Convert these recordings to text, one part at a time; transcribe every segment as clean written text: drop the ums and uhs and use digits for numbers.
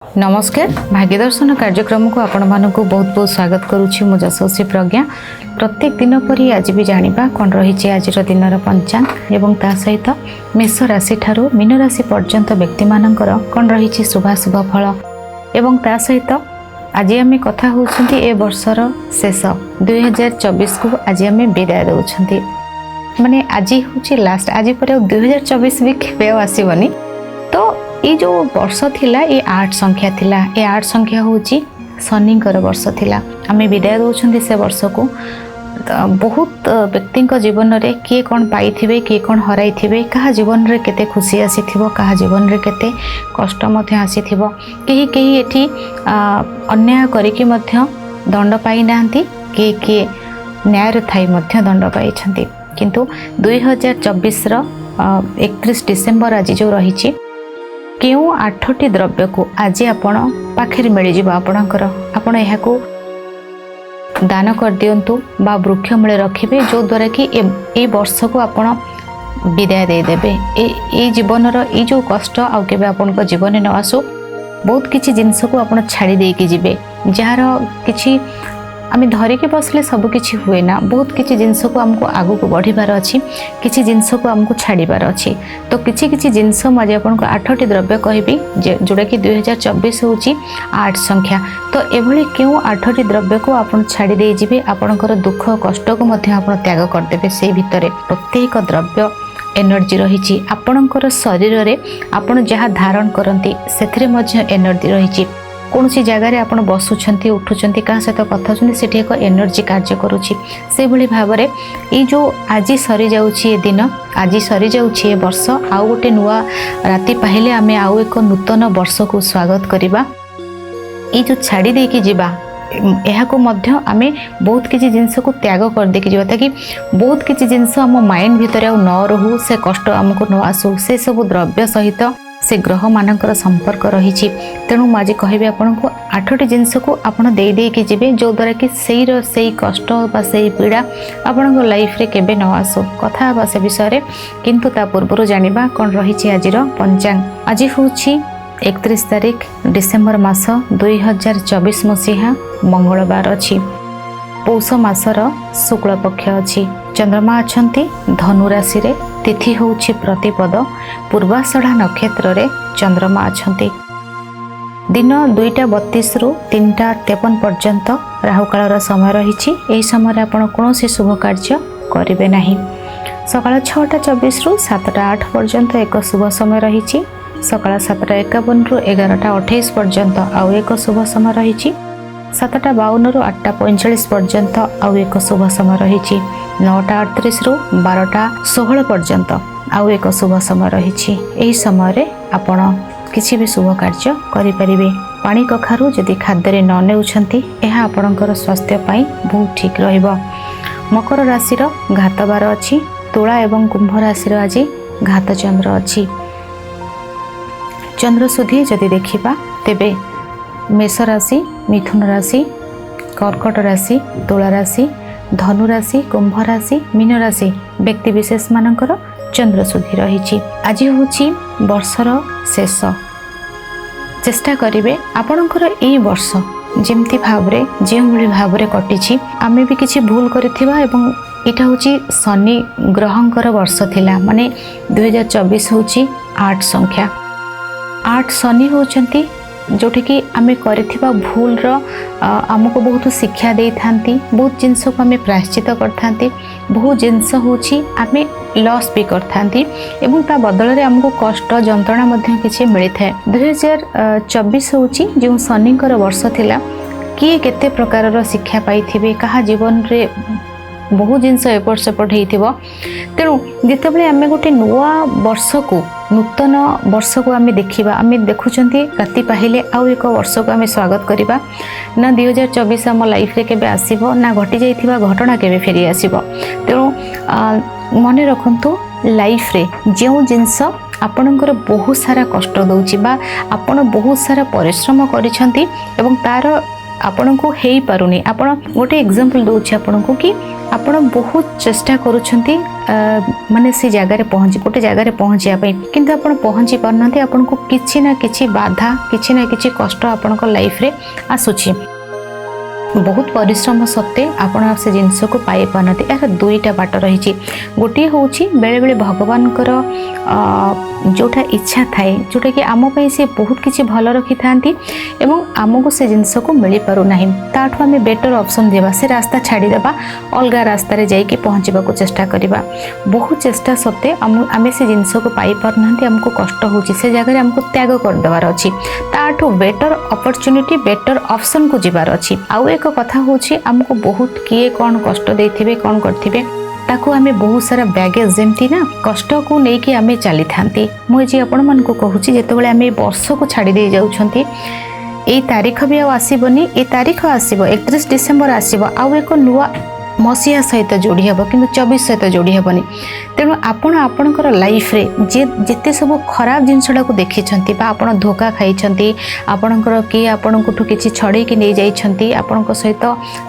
नमस्कार भाग्यदर्शन कार्यक्रम को आपण मानक बहुत बहुत स्वागत करुच्ची मु जशस्वी प्रज्ञा। प्रत्येक दिन परी आज भी जानिबा कौन रही आज दिन पंचांग एवं ता सहित मेष राशि ठारू मीन राशि पर्यंत व्यक्ति मानकर कौन रही शुभाशुभ फल एवं ता सहित आज आम कथा होउछंती ए वर्षर शेष 2024 को आज आम विदाय दउछंती माने आज हूँ लास्ट आज पर 2024 भी केबे आसीबनी। तो ये जो वर्ष थिला ये 8 संख्या थिला ये 8 संख्या होची शनिकर वर्ष थिला आमे विदाय दउछंती से वर्ष को। बहुत व्यक्ति जीवन रे किए कौन पाई थिबे किए कौन हराई थिबे कहा जीवन रे केते खुशी आसी थिबो कहा जीवन रे केते कष्ट मध्य आसी थिबो केही केही एठी अन्याय करिकि मध्य दंड पाई नांती किए किए न्याय थाई मध्य दंड पाई छंती। किंतु 2024 रो 31 डिसेम्बर आज जो रही केउ 8टी द्रव्य को आज आपण पाखरे मिल जिबा आपणकर आपण एहा को दान कर दियंतु बा वृक्ष मूले रखिबे जो द्वारा कि ए वर्ष को आपण विदाय दे देबे। ए जीवन रो ए जो कष्ट आ केबे आपण को जीवन न आसो बहुत किछि जिंस को आपण छाड़ी दे के जिबे जार किछि आम धरिकी बसले सब किछि हुए ना। बहुत किछि जिंस को हमको आगु को बढ़िबार अछि किछि जिंस को हमको छाड़ीबार अछि। तो किछि किछि जिंस मजे आपन को 8टी द्रव्य कहबी जोड़ा कि 2024 होची 8 संख्या। तो एभली केउ 8टी द्रव्य को आपन छाड़ी दे जिबे आपनकर दुख कष्ट को मध्य आपन त्याग कर देबे। सेही भितरे प्रत्येक द्रव्य एनर्जी रही आपनकर शरीर रे आपन जहाँ धारण करती सेथिरे मध्य एनर्जी रही। कौन सी जगार आप बसुंट उठुंट क्या सहित कथा से एक एनर्जी कार्य करुच्ची से भली भाव में ये जो आज सरी जाऊँगी दिन आज सरी जाऊँगी वर्ष आउ गोटे नुआ राति पाइले आम आउ एक नूतन वर्ष को स्वागत करवा। ये जो छाड़ी देकी जीवा यह को मध्य आमे बहुत किसी जिनस को त्याग कर देकी जीवा ताकि बहुत किसी जिनस आम माइंड भितर आ न रहू से कष्ट आमको न आसू से सब द्रव्य सहित से ग्रह मानकर संपर्क रही। तेणु मुझे कहबी आपन को 8टी जिनस को आपन दे दे के जिबे जो द्वारा कि सेई कष्ट बा सेई पीड़ा आपन को लाइफ रे केबे न आसो कथा बा से विषय रे। किंतु ता पूर्व जानिबा कोन रही आज पंचांग। आज होछि 31 तारिख डिसेम्बर मास 2024 मसीहा मंगलवार अछि पौष मासर शुक्ल पक्ष अछि। चंद्रमा अछंती धनु राशि रे तिथि होछि प्रतिपद पूर्वाषाढ़ा नक्षत्र रे चंद्रमा अछंती। दिन 2:32 रु 3:53 पर्यंत राहुकाल समय रही। एही समय आपण कोनोसी शुभ कार्य करिवे नाही। सकाळ 6:24 रु 7:08 पर्यंत एक शुभ समय रही। सकाळ 7:51 रु 11:28 पर्यंत आउ एक शुभ समय रही। 7:52 रु 8:45 पर्यंत आउ एक शुभ समय रही। 9:38 रु 12:16 पर्यंत आउ एक शुभ समय रही। यही समय आपण किसी भी शुभ कार्य करें। पानी कखारु जदि खाद्य न नेउछंती यह आपणकर स्वास्थ्य पाई बहुत ठीक रहिबो। मकर राशि घात बार अच्छी तुला एवं कुंभ राशि आज घात चंद्र अच्छी। चंद्र सुधी जदि देखिबा तेबे मेष राशि मिथुन राशि कर्कट राशि तुला राशि धनु राशि कुंभ राशि मीन राशि व्यक्ति विशेष मानकर चंद्र सुधी रही। आज हूँ वर्षर शेष चेष्टा करिवे आपणकर ए वर्ष जेमती भावरे जो भावरे कटिछि आमे भी किछि भूल करिथिबा एवं इटा हूँ शनि ग्रहंकर वर्ष थिला माने 2024 हूँ 8 संख्या 8 शनि होचंती जोठी कि आमे करिथिबा भूल रो आमको बहुत शिक्षा दे थांती बहुत जिनस को आमे प्रायश्चित कर थांती बहुत जिनस होची आमे लॉस भी कर थांती एवं ता बदल रे हमको कष्ट जंत्रणा मध्य किछि मिली थाए। 2024 होची जो शनिकर वर्ष थिला किए केते प्रकार रो शिक्षा पाई थिबे कहा जीवन रे बहुत जिनस एपट सेपट होइथिबो। तेणु जितेबाला आम गोटे नुआ वर्ष को नूतन वर्ष को आम देखा आम देखुंटे राति पाहिले आउ एक वर्ष को आम स्वागत करवा ना 2024 आम लाइफ रे केबे आसीबो ना घटी जाइथिबा घटना केबे फेरी आसीबो। तेणु मन रखंतु लाइफ रे जो जिनस आपणकर बहुत सारा कष्ट दउची बा आपण बहुत सारा परिश्रम करिसंती एवं तार आपण को हेई पारुनी आपण गोटे एग्जांपल दोछि आपण को कि आपण बहुत चेष्टा करूछंती माने से जगह पहुँच गोटे जगह पहुँचापी किंतु आपण पहुँची पारना आपण को किछि ना किछि बाधा किछि ना किछि कष्ट आपण लाइफ रे आसुछि बहुत परिश्रम सत्वे आपण से जिनस को पाई पारती यार दुईटा बाट रही गोटे हूँ बेले बेले भगवान जोटा इच्छा थाए जोटा कि आम से बहुत किसी भल रखी था आमको से जिनस को मिल पारना ताठू आम बेटर ऑप्शन देवा से रास्ता छाड़ीदेवा अलग रास्तार जाइए पहुँचवा चेष्टा करवा बहुत चेष्टा सत्वे आम से जिनस को पाई पारना आमको कष्ट हो जगह आमको त्याग करदेवार अच्छी ताठू बेटर अपॉर्चुनिटी बेटर ऑप्शन को जीवार अच्छी आउ एक कथा हूँ आमको बहुत किए कौन कष्ट देथिबे कौन करथिबे ताकू आमे बहुत सारा बैगेज जमती ना कष्ट को लेकिन आमे चली थांती मुझे आपण मन को कहूची जेतेबेले आमे वर्ष को छाड़ी दे जाउछंती ए तारीख भी आसबनी ए तारीख आसब 31 डिसेम्बर आसब आउ एक नुआ मसीहा सहित जोड़ी हे कि 24 सहित जोड़ी हेनी तेणु आपण आपणकर लाइफ रे जेते सब खराब जिनसटा को देखी आपण धोखा खाई आपणकर किए आपणठू किसी छड़े कि नहीं जाइछंती आपणक सहित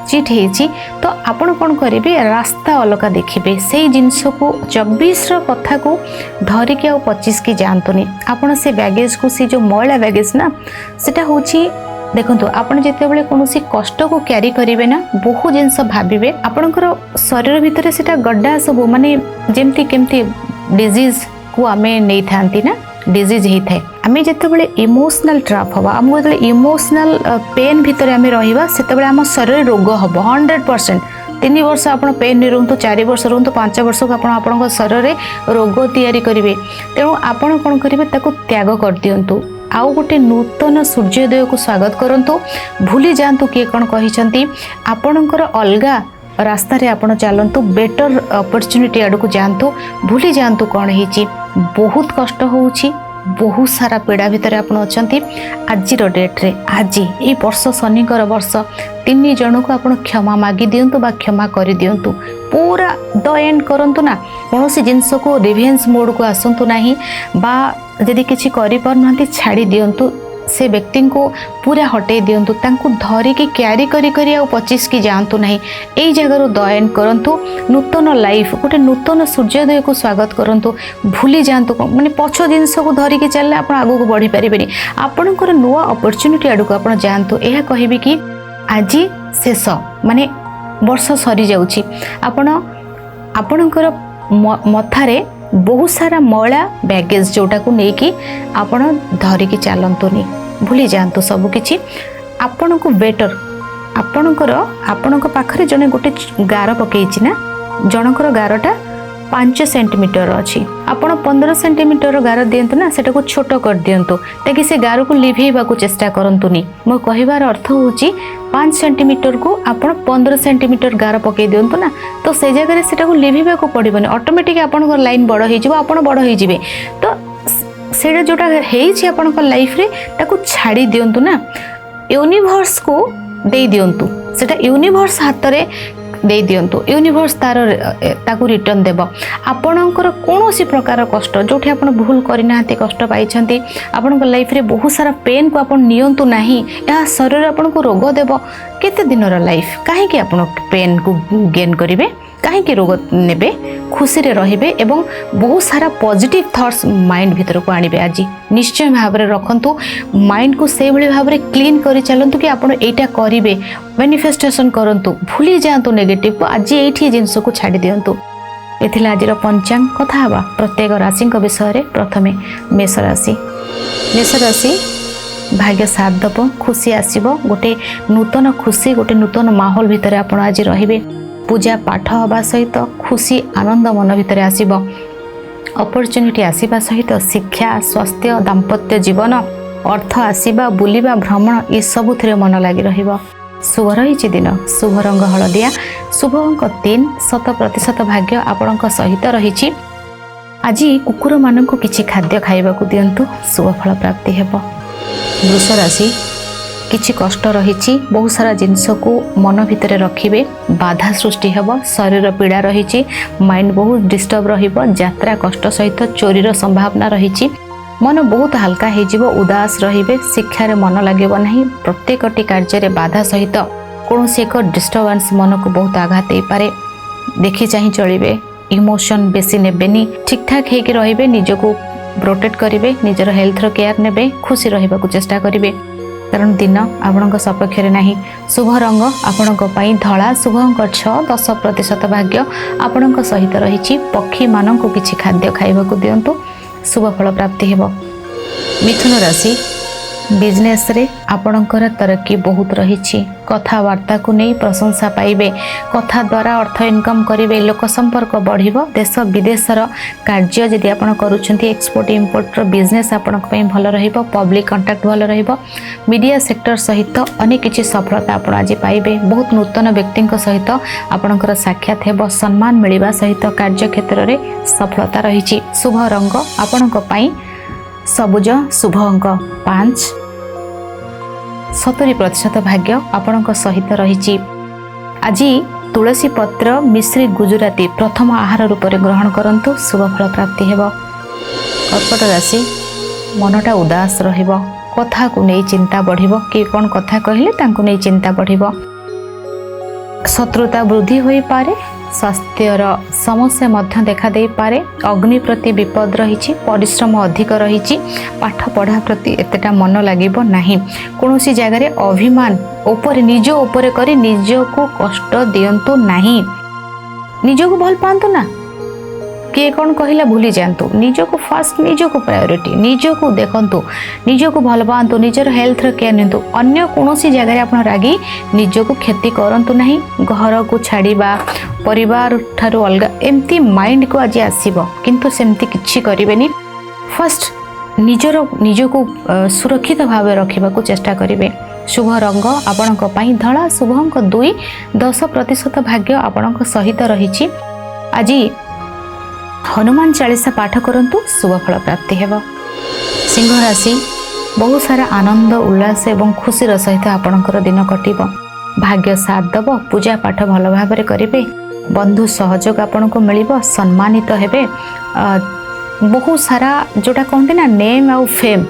चिट होती तो आपण कौन करेंगे रास्ता अलग देखिए से जिनस को 24 कथा को धरिकी आ 25 की जातुनी आपण से बैगेज को सी जो मैला बैगेज ना सेटा होची देखो आपड़ जिते कौन कष्ट को क्यारी करेंगे ना बहुत जिनस भावे आपणकर शरीर भितर से गड्ढा सब माने जमती केमती डिजीज को आम नहीं था ना डिजीज होता है आम जिते इमोशनल ट्राप हवा आम जो इमोशनल पेन भितर आम रहा से आम शरीर रोग हम 100% 3 वर्ष आप पेन नहीं रुहतु 4 वर्ष रुहतु 5 वर्ष को आप शरीर में रोग तैयारी करेंगे तेणु आपण कौन करेंगे त्याग कर दिंतु आउ गोटे नूतन सूर्योदय को स्वागत करंतु भूली जातु किए कौन कही आपणकर अलग रास्ता रे आपण चलतु बेटर अपॉर्चुनिटी आड़ को जातु भूली जातु कौन हो बहुत कष्ट होउछि बहुत सारा पीड़ा भितर आप अच्छा आज डेट्रे आज ये वर्ष शनिकर वर्ष 3 जन को आप क्षमा मागी दिंतु बा क्षमा कर दिंतु पूरा द एंड करंतु ना कौन जिनस को रिवेंज मोड को आसतु नहीं बा यदि किसी कर छाड़ी दिंतु से व्यक्ति को पूरा हटे दिंतु तांको धरिकी क्यारी करी करी आ 25 की जातु नहीं यही जगार द एंड करंतु नूतन लाइफ गोटे नूतन सूर्योदय को स्वागत करंतु भूली जातु माने पछ जिनस को धरिकी चलले आप आगू को बढ़ी पारे आपणकर नुआ अपॉर्चुनिटी आड़ को आप जातु यह कहबी कि आज शेष माने वर्ष सरी जाउछि आपणकर मथारे बहुत सारा मैला बैगेज जोटा को लेकिन आपण धरिकी चलतुनी भूली जातु सबकि आपण को बेटर आपणकर पाखरे जने गोटे गार पकई ना जनकर गारटा 5 सेंटीमीटर अच्छी आपण 15 सेंटीमीटर गार दिंतु ना सेटा को छोट कर दिंतु ताकि से गार को लिभेवा को चेष्टा करंतुनी मो कहिबार अर्थ होची 5 सेंटीमीटर को आपण 15 सेंटीमीटर गार पकई दिंतु ना तो से जगह सेटा को लिभेवा को पड़िबनी ऑटोमेटिक आपण लाइन बड़ हो जिवो आपण बड़ हो जिवे तो सेटा जोटा हेछि आपण लाइफ रे ताको छाड़ी दिंतु ना यूनिवर्स को दे दिंतु सेटा यूनिवर्स हाथ रे दे दिंतु यूनिवर्स तार रिटर्न देव आपणकर कौन सी प्रकार कष्ट जो आप भूल करना कष्ट पाई आपण लाइफ रे बहुत सारा पेन को आप नियंतु नहीं यह शरीर आपन को रोग देव केते दिनर लाइफ कहीं आप पेन को गेन करेंगे कहीं रोग ने खुशी रे रहिबे एवं बहुत सारा पॉजिटिव थॉट्स माइंड भीतर को आनिबे आज निश्चय भाव में रखंतु माइंड को से भली भाव में क्लीन करी चलंतु कि आपण एटा करिवे मैनिफेस्टेशन करंतु भूली जातु नेगेटिव को आज एठी जिंस को छाड़ी दियंतु एथिला आजिर पंचांग कथा हवा प्रत्येक राशि विषय रे प्रथमे मेष राशि भाग्य साथ दब खुशी आसीबो गोटे नूतन खुशी गोटे नूतन माहौल भितर आपण आज रहिबे पूजा पाठ हवा सहित खुशी आनंद मन भितर आसीबो अपॉर्चुनिटी आसीबा सहित शिक्षा स्वास्थ्य दाम्पत्य जीवन अर्थ आसीबा बुलिबा भ्रमण ये सब थिरे मन लागि रहिबो शुभ रही दिन शुभ रंग हलदिया शुभ अंक 3 100% भाग्य आपणक सहित रही आज कुकुर मानक किछि खाद्य खाइबा को दियंतु शुभ फल प्राप्ति हेबो वृष राशि किछि कष्ट रही बहुत सारा जिनस को मन भितर रखिबे बाधा सृष्टि हेबो शरीर पीड़ा रही माइंड बहुत डिस्टर्ब रहिबो यात्रा कष्ट सहित चोरीर संभावना रही मन बहुत हल्का हो उदास रहिबे शिक्षार मन लगे नहीं प्रत्येकटी कार्य बाधा सहित कौन एक डिस्टर्बेंस मन को बहुत आघात दे पारे देखी चाह चलिए इमोशन बेसी नेबेनी ठीक ठाक होकर रे निजको प्रोटेक्ट करेंगे निजर हेल्थर केयर ने खुशी रहा चेष्टा करेंगे कारण दिन आपण सपक्ष नहीं शुभ रंग आपण धला शुभ अंक 6-10% भाग्य आपण सहित रही पक्षी मान किसी खाद्य खाइबा दिंतु शुभ फल प्राप्ति हेब। मिथुन राशि बिजनेस रे आपणकर तरक्की बहुत रही कथबार्ता को नहीं प्रशंसा पाइबे कथा द्वारा अर्थ इनकम करेंगे लोक संपर्क बढ़िबो देश विदेशर कार्य जदि आपण करूछंती एक्सपोर्ट इंपोर्ट बिजनेस आपण भल रहिबो पब्लिक कांटेक्ट भल रहिबो मीडिया सेक्टर सहित अनेक किछि सफलता आपण आज पाइबे बहुत नूतन व्यक्ति सहित आपणकर साक्षात हेबो सम्मान मिलिबा सहित कार्य क्षेत्र रे सफलता रही शुभ रंग आपणक पई सबुज शुभ अंक 5-70% भाग्य आपण सहित रही आज तुलसी पत्र मिश्री गुजराती प्रथम आहार रूप में ग्रहण करंतु शुभ फल प्राप्ति हेब। कर्कट राशि मनटा उदास रहिबो कथा को नहीं चिंता बढ़िबो कि कौन कथा कहले तांको नहीं चिंता बढ़िबो शत्रुता वृद्धि होई पारे स्वास्थ्यर समस्या मध्य देखा दे पारे अग्नि प्रति विपद रही परिश्रम अधिक रही पाठ पढ़ा प्रति एतेटा मन लागिबो नाही कौनसी जगह अभिमान ऊपर निज ऊपर करी निज को कष्ट दियंतु नाही निज को भल पांतु ना किए कौन कहला भूली जातु निज को फास्ट निज को प्रायोरिटी निज को देखंतु निज को भल पांतु निजर हेल्थ केयर नियंतु अन्य कौनसी जगह आप रागी निज को क्षति करंतु नहीं घर को छाड़ीबा परिवार ठारू अलग एमती माइंड को आज आसीबो किंतु सेमती किछि करिवेनी फर्स्ट निज को सुरक्षित भाव रखिबा को चेष्टा करिवे शुभ रंग आपणक पई धला शुभ अंक 2-10% भाग्य आपणक सहित रही आज हनुमान चालीसा पाठ करंतु शुभ फल प्राप्ति हेब। सिंह राशि बहुत सारा आनंद उल्लास एवं खुशीर सहित आपणकर दिन कटिब भाग्य साथ दब पूजा पाठ भल भाव करेंगे बंधु सहयोग आपन को मिलिबो सम्मानित हेबे बहुत सारा जोटा कहते ना नेम आउ फेम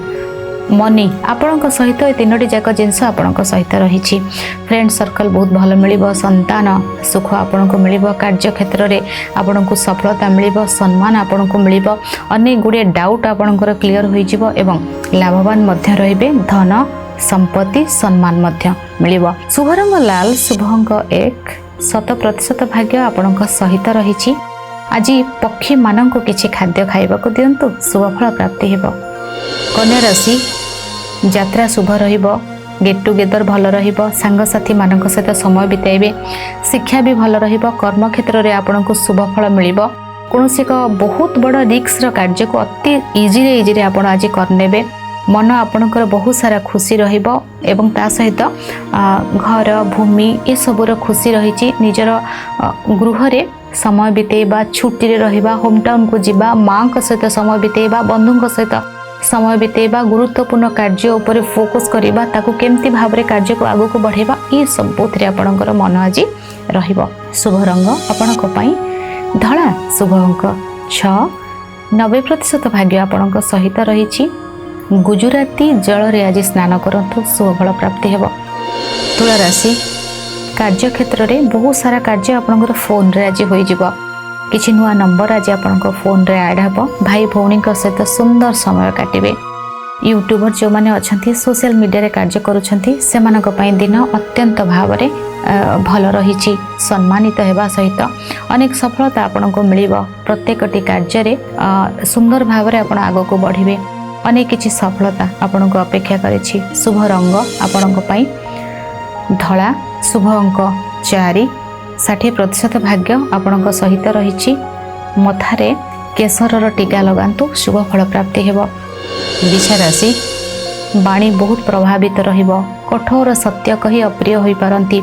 मनी आपणक सहित ये तीनोटी जाक जिनस आपणक सहित रही फ्रेंड सर्कल बहुत भल मिलिबो संतान सुख आपन को मिलिबो कार्य क्षेत्र रे आपन को सफलता मिलिबो सम्मान आपन को मिलिबो अनेक गुड़े डाउट आपणकर क्लियर होई जिवो एवं लाभवान मध्य रहिबे धन संपत्ति सम्मान मध्य मिलिबो शुभ रंग लाल शुभ अंक 1-7% भाग्य आपणक सहित रही आज पक्षी मानक किछि खाद्य खाइबा को दियंतु शुभ फल प्राप्ति हेबो। कन्या राशि यात्रा शुभ रहिबो गेट टुगेदर भल रहिबो सांगसाथी मानक सहित समय बिताइबे शिक्षा भी भल रहिबो कर्म क्षेत्र रे आपणको शुभ फल मिलिबो कोनोसी एक बहुत बड़ रिस्क रो कार्य को अति इजी रे आपण आज करनेबे मन आपणकर बहुत सारा खुशी रहिबो एवं ता सहित घर भूमि ए सबुर खुशी रही निजर गृह रे समय बितेबा छुट्टी रे रहिबा होम टाउन को जिबा मां का सहित समय बितेबा बंधु सहित समय बितेबा गुरुत्वपूर्ण कार्य उपर फोकस करबा ताकू केमती भाव रे कार्य को आगु को बढ़ेबा ई सबुतरे आपणकर मन आज रहिबो शुभ रंग आपणक पई धला शुभ अंक 6-90% भाग्य आपणक सहित रही गुजराती जल रे आज स्नान करंतु शुभ फल प्राप्ति हेबो। तुला राशि कार्य क्षेत्र रे बहुत सारा कार्य आपणकर फोन रे आज होई जिवो किछि नुआ नंबर आज आपणको फोन रे ऐड हबो भाई भौणी सहित सुंदर समय काटिबे यूट्यूबर जो माने अछंती सोशल मीडिया रे कार्य करूछंती सेमानक पई दिन अत्यंत भाव रे भल रही सम्मानित हेबा सहित अनेक सफलता आपणको मिलिबो प्रत्येकटी कार्य रे सुंदर भाव रे आपण आगो को बढ़िबे अनेक किछि सफलता आपणको अपेक्षा करिछि शुभ रंग आपणको पई धला शुभ अंक 4-60% भाग्य आपणक सहित रही मथारे केसरर टीका लगांतु शुभ फल प्राप्ति हेबो। वृष राशि वाणी बहुत प्रभावित रहिबो कठोर सत्य कही अप्रिय होई पारंती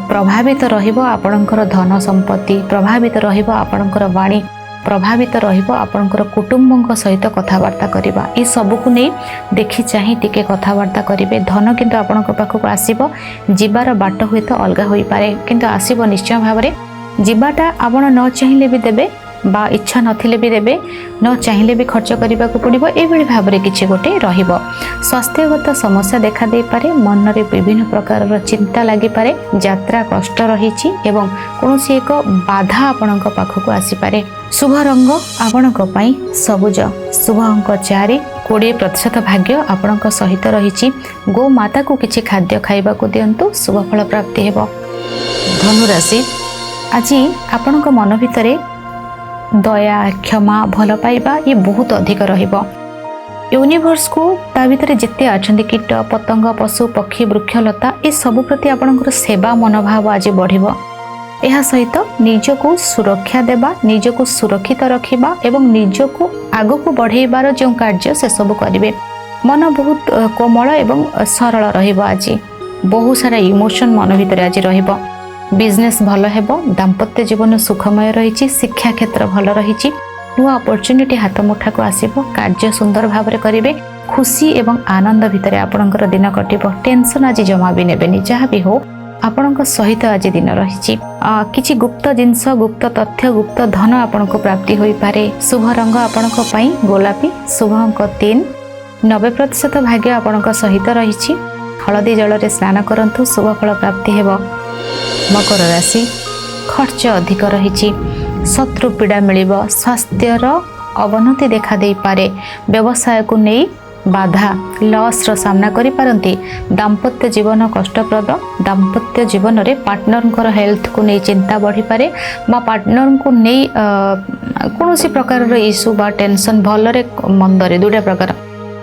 प्रभावित रहिबो आपणकर धन संपत्ति प्रभावित रहिबो आपणकर वाणी प्रभावित रहिबो आपणकर कुटुंबक सहित कथबार्ता करिबा ई सब को नहीं देखि चाहि टिके कथबार्ता करिवे धन किंतु आपणक पाखक आसीबो जिबार बाट हुए तो अलगा होई पारे किंतु आसीबो निश्चय भाव रे जिबाटा आपण न चाहिले भी देबे बा इच्छा नथिले भी देबे न चाहिए भी खर्च करने को पड़ो ये भाव में किसी गोटे रहिबो। स्वास्थ्यगत समस्या देखा दे पारे, मन रे विभिन्न प्रकार चिंता लगी पारे, यात्रा कष्ट रही एवं कौन एक बाधा आपण पाखक आसीपे। शुभ रंग आपण सबुज, शुभ अंक 4, 20% भाग्य आपण सहित रही। गो माता को किसी खाद्य खाइबा को दिंतु, शुभ फल प्राप्ति हेबो। धनुराशि आज आपण मन भितर दया क्षमा भल पाइबा ये बहुत अधिक रहिबो। यूनिवर्स को ता भितर जिते अच्छा कीट पतंग पशु पक्षी वृक्षलता ये सब प्रति आपणकर सेवा मनोभाव आज बढ़िबो। यह सहित निजको सुरक्षा देबा, निजको सुरक्षित रखिबा एवं निजको आगको बढ़ेबार जो कार्य से सब करिवे। मन बहुत कोमल एवं सरल रहिबो। आज बहुत सारा इमोशन मन भितर आज रहिबो। बिजनेस भल हेबो, दाम्पत्य जीवन सुखमय रही, शिक्षा क्षेत्र भल रही, नुआ अपॉर्चुनिटी हाथ मुठा को आसीबो, कार्य सुंदर भाव में करिवे, खुशी एवं आनंद भितर आपणकर दिन कटिबो। टेंशन आज जमा भी नेबेनी, जहाँ भी हो आपणक सहित आज दिन रही। किछि गुप्त जिनस, गुप्त तथ्य, गुप्त धन आपणको प्राप्ति होई पारे। शुभ रंग आपणक पई गोलापी, शुभ अंक 3, 90% भाग्य आपणक सहित रही। हलदी जल रे स्नान करंतु, शुभ फल प्राप्ति हेबो। मकर राशि खर्च अधिक रही, शत्रु पीड़ा मिलिब, स्वास्थ्यर अवनति देखा दे पारे, व्यवसाय को नहीं बाधा लॉस रो सामना करि पारंती। दाम्पत्य जीवन कष्टप्रद, दाम्पत्य जीवन रे पार्टनर हेल्थ को नहीं चिंता बढ़ी पारे बा पार्टनर को नहीं कौन सी प्रकार इश्यू बा टेंशन भलरे मंदरे दुटा प्रकार।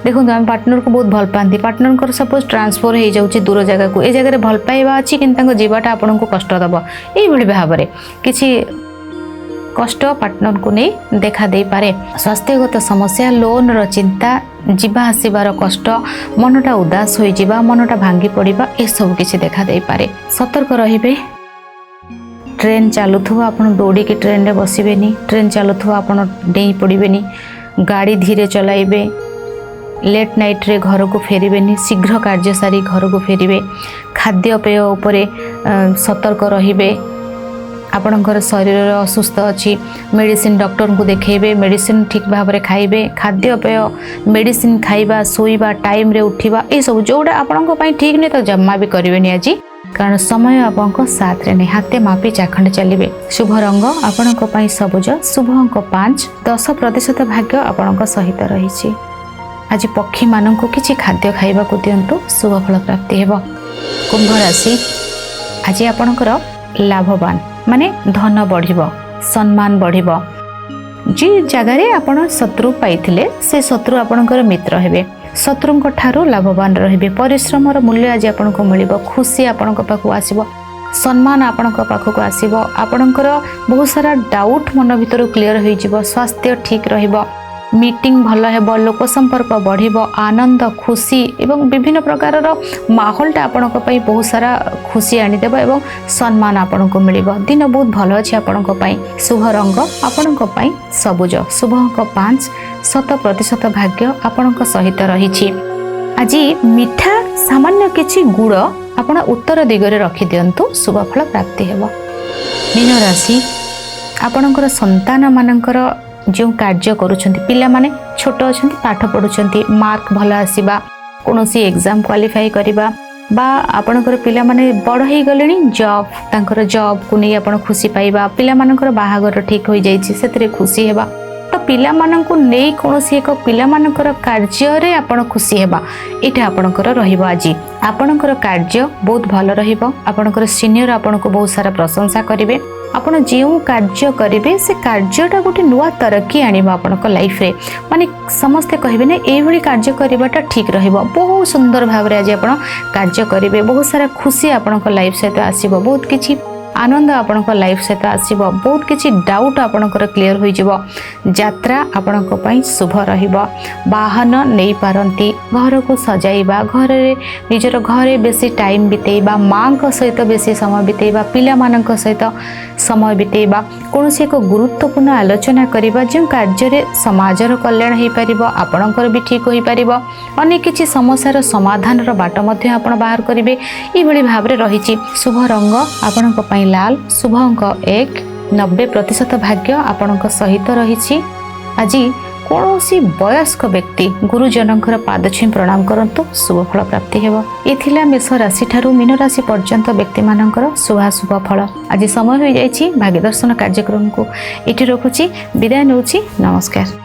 देखो आम पार्टनर को बहुत भल पाती, पार्टनर सपोज ट्रांसफर हो जाऊँगी दूर जगह को, ए जगह भल पाइबा अच्छी कि जीवाटा आपन को कष्ट दब, ये भाव में किसी कष्ट पार्टनर को नहीं देखा दे पारे। स्वास्थ्यगत समस्या, लोन रो चिंता, जीवा आसबार कष्ट, मनटा उदास हो जावा, मनटा भांगी पड़ा, ये सब किसी देखा दे पारे। सतर्क रहिबे। ट्रेन चलुवा आप दौड़ी की ट्रेन रे बसबेनी, ट्रेन चलुवा आप डेई पड़बेनी, गाड़ी धीरे चलाइबे, लेट नाइट रे घर को फेरबेनी, शीघ्र कार्य सारी घर को फेरबे। खाद्यपेय उपरे सतर्क रहिबे। आपणकर शरीर असुस्थ अच्छी, मेडिसिन डॉक्टर को देखेबे, मेडिसिन ठीक भाव में खाइबे। खाद्यपेय मेडिसिन खाइबा, सोइबा, टाइम रे उठिबा, ये सब जोड़ा आपणको पई ठीक नहीं तो जम्मा भी करिवेनी आज, कारण समय आपणको साथ रे नहीं, हाथे मापी चाखंड चलिबे। शुभ रंग आपणको पई सबुज, शुभ अंक 5, 10% भाग्य आपणको सहित रही। आज पक्षी मान को किसी खाद्य खाइबा को दिंतु, शुभ फल प्राप्ति हेबो। कुंभ राशि आज आपणकर लाभवान माने धन बढ़िबो, सम्मान बढ़िबो। जी जगार आपण शत्रु पाइथिले से शत्रु आपणकर मित्र हेबे, शत्रुंक ठारू लाभवान रहिबे। परिश्रमर मूल्य आज आपणको मिलिबो, खुशी आपणको पाखु आसीबो, सम्मान आपणको पाखु आसीबो। आपणकर बहुत सारा डाउट मन भितर क्लियर होई जिवो, स्वास्थ्य ठीक रहिबो, मीटिंग भल हेबो, लोक संपर्क बढ़िबो, आनंद खुशी एवं विभिन्न प्रकार माहौलटा आपणको पई बहुत सारा खुशी आनिदेबो एवं सम्मान आपणको मिलिबो। दिन बहुत भल अछि आपणको पई। शुभ रंग आपणको पई सबुज, शुभ अंक 5, 100% भाग्य आपणको सहित रहिछि। आज मिठा सामान्य किछि गुड़ आपण उत्तर दिगरे रखि दियंतु, शुभ फल प्राप्ति हेबो। मीन राशि आपणकर संतान मानकर जो कार्य करुछंती, पिला माने छोट अछंती, पाठ पढुछंती, मार्क भल आसीबा, कोनोसी एग्जाम क्वालिफाई करिबा बा आपणकर पिला माने बड़ हेई गलेनी, जॉब तांकर जॉब को नै आपण खुशी पाइबा, पिला मानकर बाहागर ठीक होई जाईछि सेतरे खुशी हेबा। तो पिला माननकु नै कोनोसी एक पिला मानकर कार्य रे आपण खुशी हेबा, एटा आपणकर रहिबो। आज आपणकर कार्य बहुत भल रहिबो, आपणकर सीनियर आपणको बहुत सारा प्रशंसा करिवे। आपण जो कार्य करेंगे से कार्यटा गोटे नुआ तरक्की आनिबा आपणको लाइफ रे, माने समस्ते कहबे ना एभली कार्य करबाटा ठीक रहिबो। बहुत सुंदर भाव रे आज आपण कार्य करेंगे, बहुत सारा खुशी आपणको लाइफ सहित आसीबो, बहुत किछि आनंद आपणको लाइफ सहित आसीबो, बहुत किछि डाउट आपणकर क्लियर होई जिवो। यात्रा आपणको पई शुभ रहिबो, वाहन नै पारंती, घर को सजाइबा, घर रे निजर घरे बेसी टाइम बितेइबा, मां को सहित बेसी समय बितेइबा, पिला मानक सहित समय बितेइबा, कोनोसी एक गुरुत्वपूर्ण आलोचना करिबा जे कार्य रे समाजर कल्याण हेई परिबो, आपणकर भी ठीक होई परिबो। अनेक किछि समस्यार समाधान रो बाट मध्ये आपण बाहर करिवे, ई भली भाव रे रहिछि। शुभ रंग आपणको पई लाल, शुभ अंक 1, 90% भाग्य आपणक सहित रही। आज कौन वयस्क व्यक्ति गुरुजनकर पादछुई प्रणाम करंतु शुभफल प्राप्ति हेब। ये मेष राशि ठारू मीन राशि पर्यंत व्यक्ति मानकर शुभाशुभ फल। आज समय हो जाइछि भाग्य दर्शन कार्यक्रम को इति रखुछि। विदाय नउछि। नमस्कार।